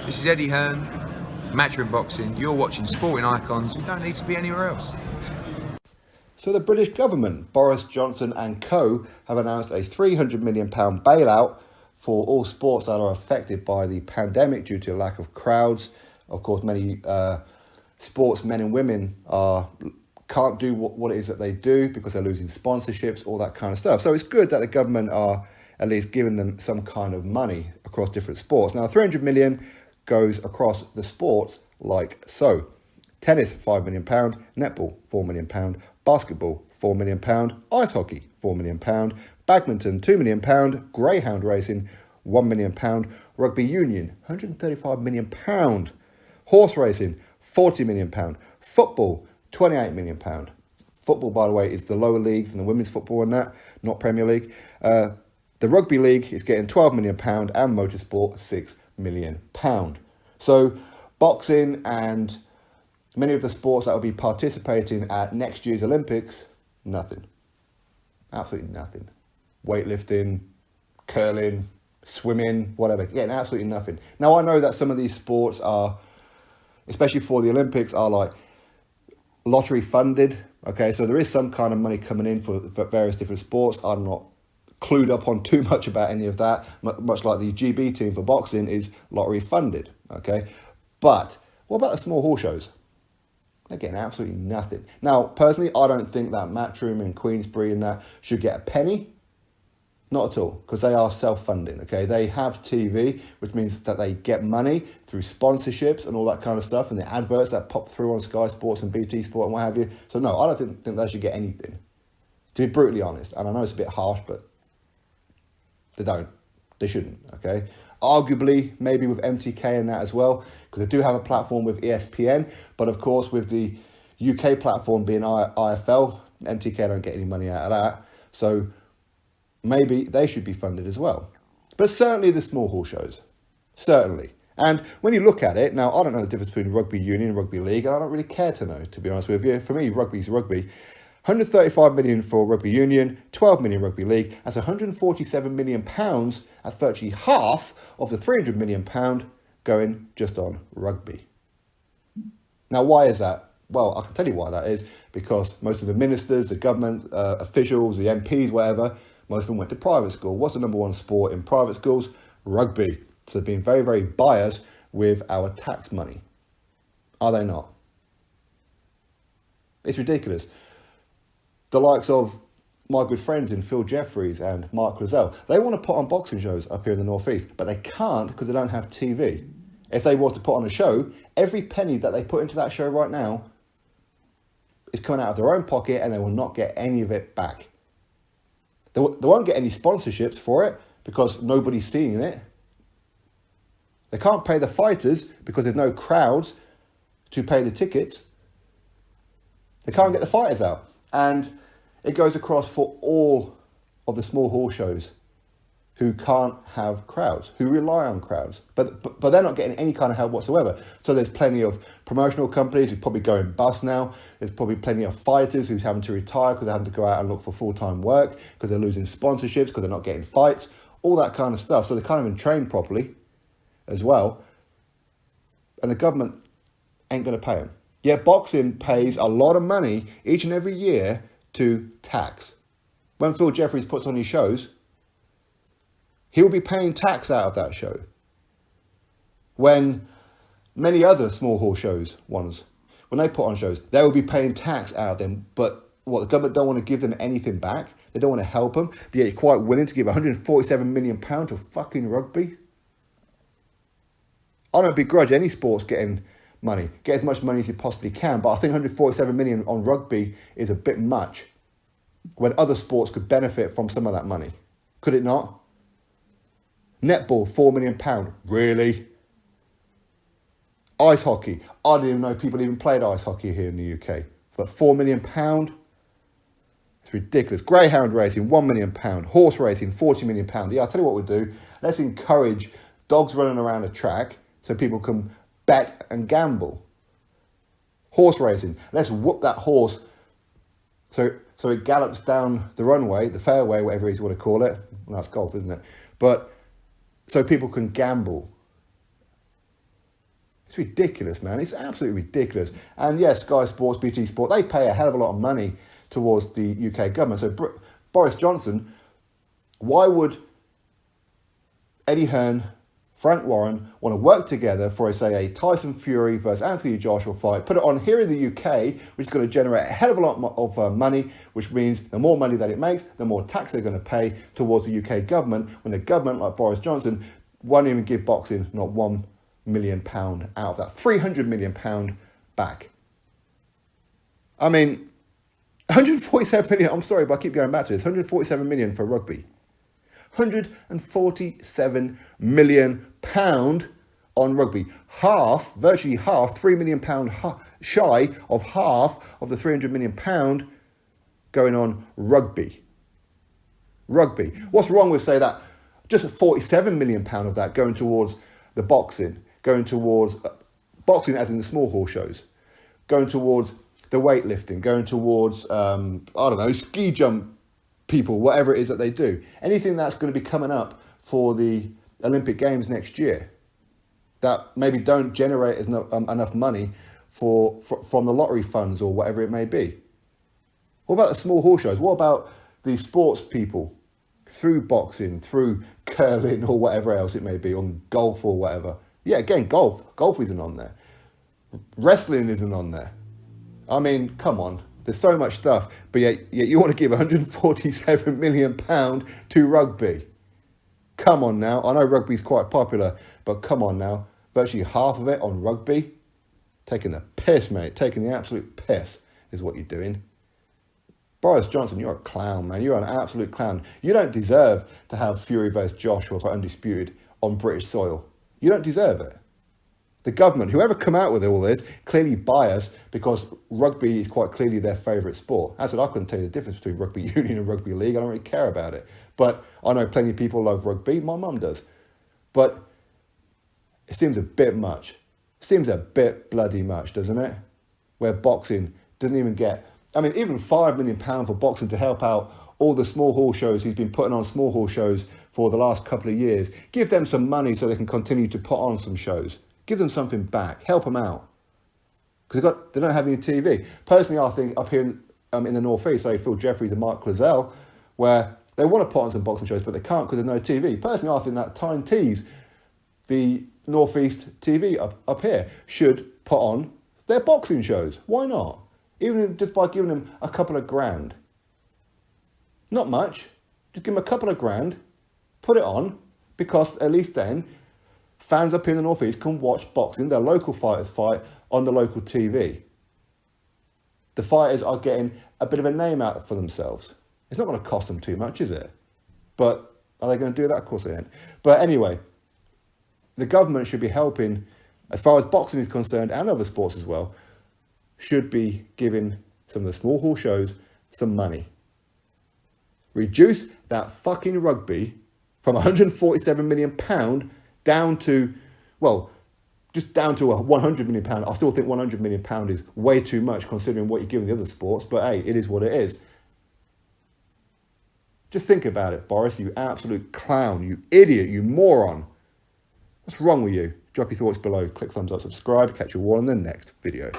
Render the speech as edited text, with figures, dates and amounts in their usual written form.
This is Eddie Hearn, Matchroom Boxing. You're watching Sporting Icons. You don't need to be anywhere else. So the British government, Boris Johnson and co, have announced a £300 million bailout for all sports that are affected by the pandemic due to a lack of crowds. Of course, many sportsmen and women can't do what it is that they do because they're losing sponsorships, all that kind of stuff. So it's good that the government are at least giving them some kind of money across different sports. Now, 300 million goes across the sports like so. Tennis, £5 million, netball, £4 million, basketball, £4 million, ice hockey, £4 million, badminton, £2 million, greyhound racing, £1 million, rugby union, £135 million, horse racing, £40 million, football, £28 million. Football, by the way, is the lower leagues and the women's football and that, not Premier League. The rugby league is getting £12 million and motorsport, £6 million. So boxing and many of the sports that will be participating at next year's Olympics, nothing. Absolutely nothing. Weightlifting, curling, swimming, whatever, getting absolutely nothing. Now, I know that some of these sports are, especially for the Olympics, are like lottery funded. Okay, so there is some kind of money coming in for various different sports. I'm not clued up on too much about any of that, much like the GB team for boxing is lottery funded. Okay, but what about the small horse shows? They're getting absolutely nothing. Now, personally, I don't think that Matchroom and Queensbury and that should get a penny. Not at all, because they are self-funding, okay? They have TV, which means that they get money through sponsorships and all that kind of stuff, and the adverts that pop through on Sky Sports and BT Sport and what have you. So no, I don't think they should get anything, to be brutally honest. And I know it's a bit harsh, but they don't. They shouldn't, okay? Arguably, maybe with MTK and that as well, because they do have a platform with ESPN, but of course with the UK platform being IFL, MTK don't get any money out of that. So maybe they should be funded as well. But certainly the small horse shows. Certainly. And when you look at it, now I don't know the difference between rugby union and rugby league, and I don't really care to know, to be honest with you. For me, rugby's rugby. 135 million for rugby union, 12 million rugby league. That's 147 million pounds at virtually half of the 300 million pound going just on rugby. Now, why is that? Well, I can tell you why that is, because most of the ministers, the government officials, the MPs, whatever, most of them went to private school. What's the number one sport in private schools? Rugby. So they've been very, very biased with our tax money. Are they not? It's ridiculous. The likes of my good friends in Phil Jeffries and Mark Lozelle, they want to put on boxing shows up here in the Northeast, but they can't because they don't have TV. If they were to put on a show, every penny that they put into that show right now is coming out of their own pocket and they will not get any of it back. They won't get any sponsorships for it because nobody's seeing it. They can't pay the fighters because there's no crowds to pay the tickets. They can't get the fighters out. And it goes across for all of the small horse shows who can't have crowds, who rely on crowds. But they're not getting any kind of help whatsoever. So there's plenty of promotional companies who probably going bust now. There's probably plenty of fighters who's having to retire because they're having to go out and look for full-time work because they're losing sponsorships, because they're not getting fights, all that kind of stuff. So they can't even train properly as well. And the government ain't going to pay them. Yeah, boxing pays a lot of money each and every year to tax. When Phil Jeffries puts on his shows, he'll be paying tax out of that show. When many other small horse shows, when they put on shows, they will be paying tax out of them. But what, the government don't want to give them anything back? They don't want to help them, but yet you're quite willing to give £147 million to fucking rugby? I don't begrudge any sports getting money. Get as much money as you possibly can, but I think 147 million on rugby is a bit much when other sports could benefit from some of that money. Could it not? Netball, £4 million. Really? Ice hockey. I didn't even know people even played ice hockey here in the UK. But £4 million? It's ridiculous. Greyhound racing, £1 million. Horse racing, £40 million. Yeah, I'll tell you what we'll do. Let's encourage dogs running around a track so people can bet and gamble. Horse racing. Let's whoop that horse so it gallops down the runway, the fairway, whatever it is you want to call it. Well, that's golf, isn't it? But so people can gamble. It's ridiculous, man. It's absolutely ridiculous. And yes, Sky Sports, BT Sport, they pay a hell of a lot of money towards the UK government. So Boris Johnson, why would Eddie Hearn, Frank Warren want to work together for, say, a Tyson Fury versus Anthony Joshua fight, put it on here in the UK, which is going to generate a hell of a lot of money, which means the more money that it makes, the more tax they're going to pay towards the UK government, when the government, like Boris Johnson, won't even give boxing not £1 million out of that £300 million back. I mean, 147 million, I'm sorry, but I keep going back to this, 147 million for rugby. 147 million pound on rugby. Half, virtually half, £3 million shy of half of the £300 million going on rugby. Rugby. What's wrong with, say, that just £47 million of that going towards the boxing, going towards boxing as in the small horse shows, going towards the weightlifting, going towards, ski jump people, whatever it is that they do. Anything that's going to be coming up for the Olympic Games next year that maybe don't generate enough money from the lottery funds or whatever it may be. What about the small horse shows? What about the sports people through boxing, through curling or whatever else it may be, on golf or whatever? Yeah, again, golf. Golf isn't on there. Wrestling isn't on there. I mean, come on. There's so much stuff, but yet you want to give £147 million to rugby. Come on now. I know rugby's quite popular, but come on now. Virtually half of it on rugby. Taking the piss, mate. Taking the absolute piss is what you're doing. Boris Johnson, you're a clown, man. You're an absolute clown. You don't deserve to have Fury versus Joshua for undisputed on British soil. You don't deserve it. The government, whoever come out with all this, clearly biased because rugby is quite clearly their favourite sport. As I said, I couldn't tell you the difference between rugby union and rugby league. I don't really care about it. But I know plenty of people love rugby. My mum does. But it seems a bit much. Seems a bit bloody much, doesn't it? Where boxing doesn't even get... I mean, even £5 million for boxing to help out all the small horse shows who's been putting on small horse shows for the last couple of years. Give them some money so they can continue to put on some shows. Give them something back. Help them out. Because they don't have any TV. Personally, I think up here in the North East, say Phil Jeffries and Mark Clazell, where they want to put on some boxing shows, but they can't because there's no TV. Personally, I think that Tyne Tees, the North East TV up here, should put on their boxing shows. Why not? Even just by giving them a couple of grand. Not much. Just give them a couple of grand, put it on, because at least then fans up here in the North East can watch boxing, their local fighters fight on the local TV. The fighters are getting a bit of a name out for themselves. It's not going to cost them too much, is it? But are they going to do that? Of course they ain't. But anyway, the government should be helping, as far as boxing is concerned, and other sports as well, should be giving some of the small horse shows some money. Reduce that fucking rugby from £147 million down to, well, just down to a £100 million. I still think £100 million is way too much considering what you're giving the other sports, but hey, it is what it is. Just think about it, Boris, you absolute clown, you idiot, you moron. What's wrong with you? Drop your thoughts below, click thumbs up, subscribe, catch you all in the next video.